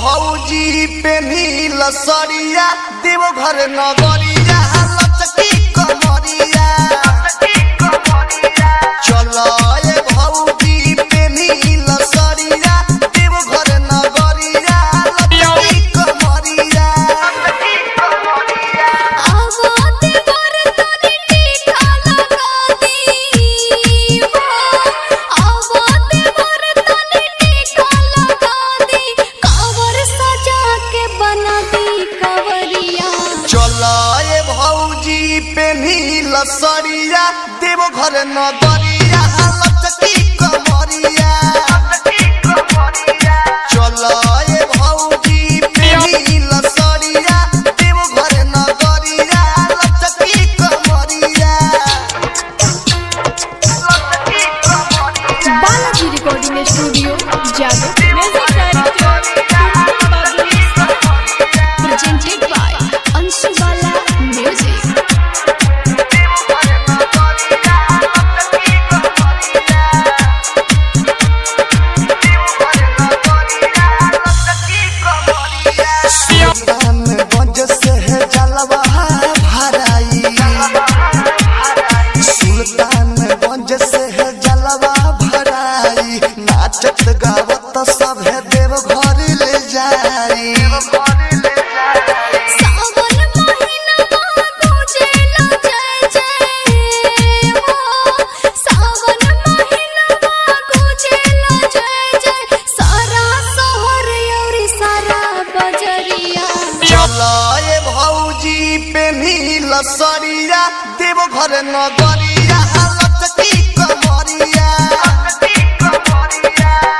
भौजी पेन्हिल सरिया देवघर नगरिया लचकी कमरिया चलो ये भौजी पेन्हिल सरिया देवघर नगरिया लचकी कमरिया पेन्हिल सरिया देवघर नगरिया लचकी कमरिया चलो ये भौजी पेन्हिल सरिया देवघर नगरिया लचकी कमरिया। Balaji recording studio Jadav presented by Anshu Bala Music। Sultanganj से है जलवा भराई सुल्तानगंज से है जलवा भराई नाचत गावत सब है देवघर ले जाई पेन्हिल सरिया देवघर नगरिया लचकी कमरिया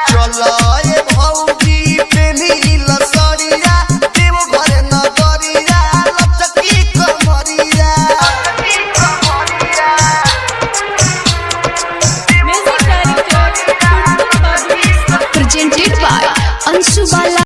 चलो ये भौजी पेन्हिल सरिया देवघर नगरिया लचकी कमरिया। presented by Anshu Bala।